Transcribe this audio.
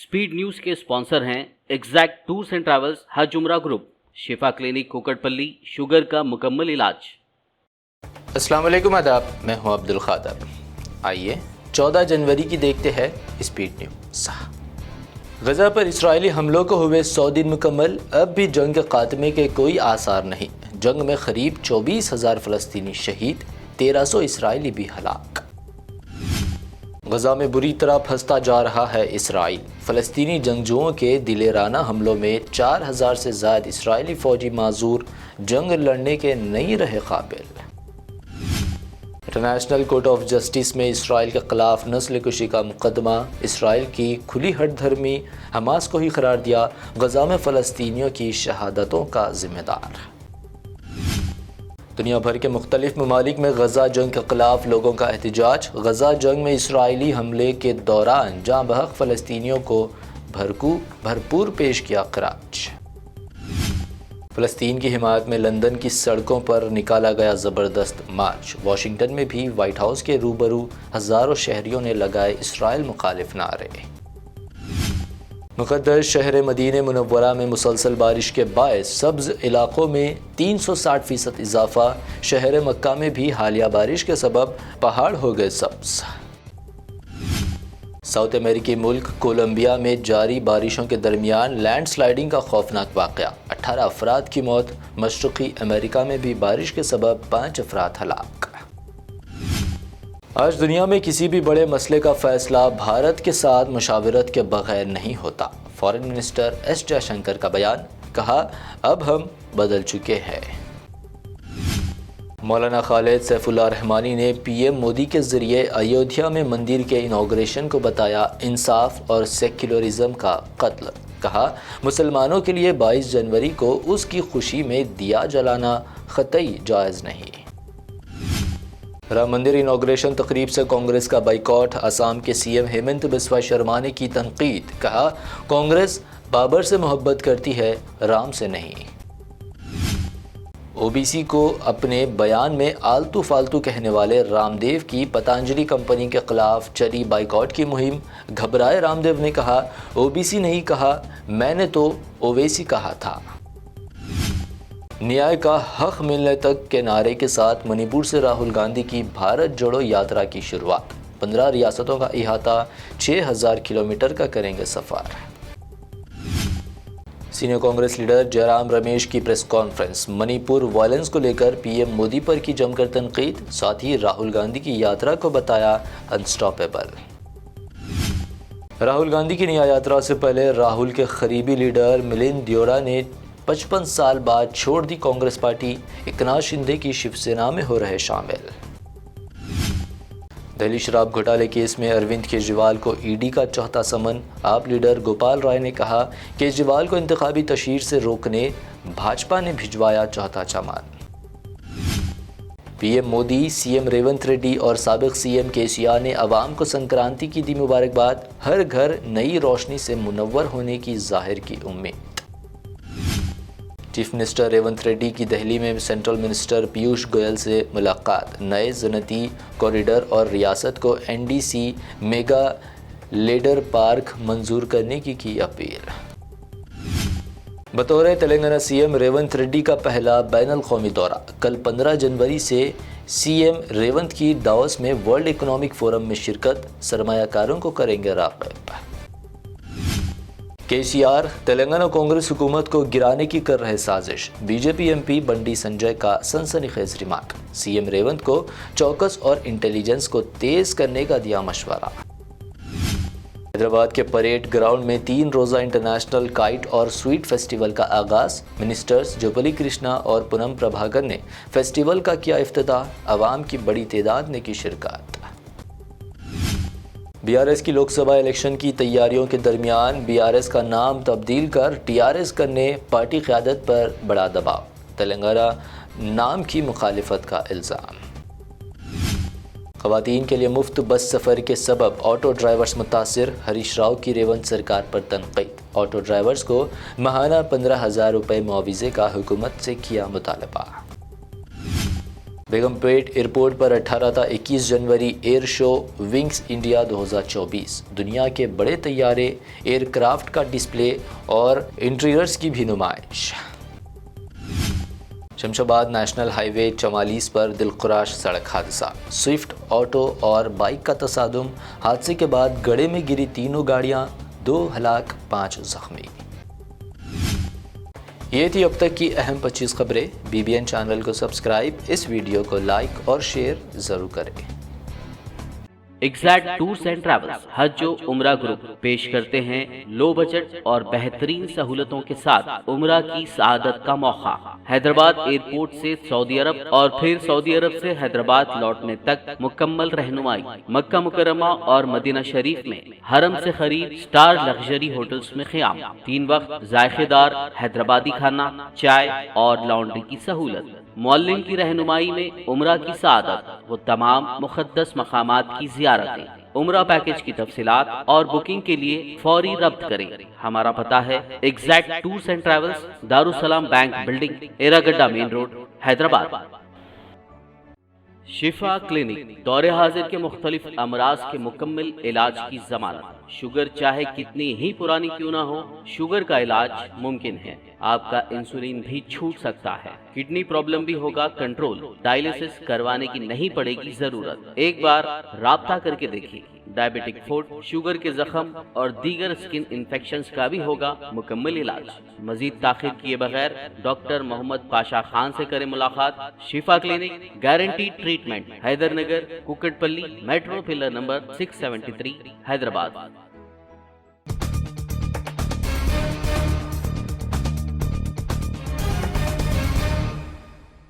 Speed news के sponsor हैं exact tours and travels, हज उम्रा ग्रुप, शिफा क्लिनिक कुकटपल्ली, शुगर का मुकम्मल इलाज। अस्सलाम वालेकुम, आदाब। मैं हूं अब्दुल खादर। आइए 14 जनवरी की देखते हैं स्पीड न्यूज। गजा पर इस्राएली हमलों को हुए 100 दिन मुकम्मल, अब भी जंग के खात्मे के कोई आसार नहीं। जंग में करीब 24,000 फ़लस्तीनी शहीद, 1300 इस्राएली भी हलाक। गजा में बुरी तरह फंसता जा रहा है इसराइल। फ़लस्तीनी जंगजुओं के दिलेराना हमलों में 4,000 से ज़्यादा इसराइली फ़ौजी माजूर, जंग लड़ने के नहीं रहे काबिल। इंटरनेशनल कोर्ट ऑफ जस्टिस में इसराइल के खिलाफ नस्ल कुशी का मुकदमा, इसराइल की खुली हट धर्मी हमास को ही करार दिया गजा में फ़लस्तीनियों की शहादतों का ज़िम्मेदार। दुनिया भर के मुख्तलिफ ममालिक में गजा जंग के खिलाफ लोगों का एहतजाज। गजा जंग में इसराइली हमले के दौरान जाँ बहक फ़लस्तीनियों को भरपूर पेश किया खराज। फ़लस्तीन की हिमायत में लंदन की सड़कों पर निकाला गया ज़बरदस्त मार्च। वाशिंगटन में भी वाइट हाउस के रूबरू हज़ारों शहरियों ने लगाए इसराइल मुखालिफ नारे। मुक़द्दस शहर मदीने मुनव्वरा में मुसलसल बारिश के बायस सब्ज़ इलाक़ों में 360% इजाफा। शहर मक्का में भी हालिया बारिश के सबब पहाड़ हो गए सब्ज़। साउथ अमेरिकी मुल्क कोलंबिया में जारी बारिशों के दरमियान लैंड स्लाइडिंग का खौफनाक वाक़या, 18 अफराद की मौत। मशरक़ी अमेरिका में भी बारिश के सबब 5 अफराद हलाक। आज दुनिया में किसी भी बड़े मसले का फैसला भारत के साथ मशावरत के बगैर नहीं होता। फॉरेन मिनिस्टर एस जयशंकर का बयान, कहा अब हम बदल चुके हैं। मौलाना खालिद सैफुल्लाह रहमानी ने पीएम मोदी के ज़रिए अयोध्या में मंदिर के इनॉग्रेशन को बताया इंसाफ और सेक्युलरिज्म का कत्ल। कहा मुसलमानों के लिए 22 जनवरी को उसकी खुशी में दिया जलाना ख़तई जायज़ नहीं। राम मंदिर इनॉग्रेशन तकरीब से कांग्रेस का बाइकॉट। असम के सीएम हेमंत बिस्वा शर्मा ने की तनकीद, कहा कांग्रेस बाबर से मोहब्बत करती है, राम से नहीं। ओबीसी को अपने बयान में आलतू फालतू कहने वाले रामदेव की पतंजलि कंपनी के खिलाफ चली बाइकॉट की मुहिम। घबराए रामदेव ने कहा ओबीसी नहीं कहा, मैंने तो ओवैसी कहा था। न्याय का हक मिलने तक के नारे के साथ मणिपुर से राहुल गांधी की भारत जोड़ो यात्रा की शुरुआत। 15 रियासतों का इहाता, 6,000 किलोमीटर का करेंगे सफ़र। सीनियर कांग्रेस लीडर जयराम रमेश की प्रेस कॉन्फ्रेंस। मणिपुर वायलेंस को लेकर पीएम मोदी पर की जमकर तनकीद, साथ ही राहुल गांधी की यात्रा को बताया अनस्टॉपेबल। राहुल गांधी की न्याय यात्रा से पहले राहुल के करीबी लीडर मिलिंद देओरा ने 55 साल बाद छोड़ दी कांग्रेस पार्टी। एकनाथ शिंदे की शिवसेना में हो रहे शामिल। दिल्ली शराब घोटाले केस में अरविंद केजरीवाल को ईडी का चौथा समन। आप लीडर गोपाल राय ने कहा केजरीवाल को इंतखाबी तशहीर से रोकने भाजपा ने भिजवाया चौथा चामान। पीएम मोदी, सीएम रेवंत रेड्डी और साबिक सीएम केसीआर ने अवाम को संक्रांति की दी मुबारकबाद। हर घर नई रोशनी से मुनव्वर होने की जाहिर की उम्मीद। चीफ मिनिस्टर रेवंत रेड्डी की दिल्ली में सेंट्रल मिनिस्टर पीयूष गोयल से मुलाकात। नए सनती कॉरिडोर और रियासत को एनडीसी मेगा लेडर पार्क मंजूर करने की अपील। बतौर तेलंगाना सीएम रेवंत रेड्डी का पहला बैनुल कौमी दौरा। कल 15 जनवरी से सीएम रेवंत की दावोस में वर्ल्ड इकोनॉमिक फोरम में शिरकत। सरमायाकारों को करेंगे राग़िब। केसीआर तेलंगाना कांग्रेस हुकूमत को गिराने की कर रहे साजिश। बीजेपी एमपी बंडी संजय का सनसनीखेज रिमार्क। सीएम रेवंत को चौकस और इंटेलिजेंस को तेज करने का दिया मशवरा। हैदराबाद के परेड ग्राउंड में 3 रोज़ा इंटरनेशनल काइट और स्वीट फेस्टिवल का आगाज। मिनिस्टर्स जुबली कृष्णा और पूनम प्रभाकर ने फेस्टिवल का किया इफ्तिताह। अवाम की बड़ी तादाद ने की शिरकत। बीआरएस की लोकसभा इलेक्शन की तैयारियों के दरमियान बीआरएस का नाम तब्दील कर टीआरएस करने पार्टी क़यादत पर बड़ा दबाव। तेलंगाना नाम की मुखालिफत का इल्ज़ाम। ख़वातीन के लिए मुफ्त बस सफ़र के सबब ऑटो ड्राइवर्स मुतासिर। हरीश राव की रेवंत सरकार पर तनक़ीद। ऑटो ड्राइवर्स को माहाना 15,000 रुपये मुआवजे का हुकूमत से किया मुतालबा। بیگمپیٹ ایئرپورٹ پر 18 تا 21 جنوری ایئر شو ونگز انڈیا 2024 دنیا کے بڑے طیارے ایئر کرافٹ کا ڈسپلے اور انٹیریئرز کی بھی نمائش۔ شمشاباد نیشنل ہائی وے 44 پر دلخراش سڑک حادثہ، سوئفٹ آٹو اور بائک کا تصادم، حادثے کے بعد گڑھے میں گری تینوں گاڑیاں، 2 ہلاک 5 زخمی۔ یہ تھی اب تک کی اہم 25 خبریں۔ BBN چینل کو سبسکرائب، اس ویڈیو کو لائک اور شیئر ضرور کریں۔ ایگزیکٹ ٹورز اینڈ ٹریولز حج و عمرہ گروپ پیش کرتے ہیں لو بجٹ اور بہترین سہولتوں کے ساتھ عمرہ کی سعادت کا موقع۔ حیدرآباد ایئرپورٹ سے سعودی عرب اور پھر سعودی عرب سے حیدرآباد لوٹنے تک مکمل رہنمائی، مکہ مکرمہ اور مدینہ شریف میں حرم سے قریب سٹار لگژری ہوٹلز میں قیام، 3 وقت ذائقے دار حیدرآبادی کھانا، چائے اور لانڈری کی سہولت، معلم کی رہنمائی میں عمرہ کی سعادت، وہ تمام مقدس مقامات کی زیارتیں۔ عمرہ پیکج کی تفصیلات اور بکنگ کے لیے فوری رابطہ کریں۔ ہمارا پتہ ہے exact tours and travels, Darussalam bank building, Erragadda main road, Hyderabad. Shifa clinic دور حاضر کے مختلف امراض کے مکمل علاج کی ضمانت۔ شوگر چاہے کتنی ہی پرانی کیوں نہ ہو، شوگر کا علاج ممکن ہے۔ آپ کا انسولین بھی چھوٹ سکتا ہے، کڈنی پرابلم بھی ہوگا کنٹرول، ڈائلیسس کروانے کی نہیں پڑے گی ضرورت۔ ایک بار رابطہ کر کے دیکھیے۔ ڈائبیٹک فوڈ، شوگر کے زخم اور دیگر اسکن انفیکشنز کا بھی ہوگا مکمل علاج۔ مزید تاخیر کیے بغیر ڈاکٹر محمد پاشا خان سے کریں ملاقات۔ Shifa clinic, guarantee treatment, Hydernagar, Kukatpally, metro pillar number 673، Hyderabad.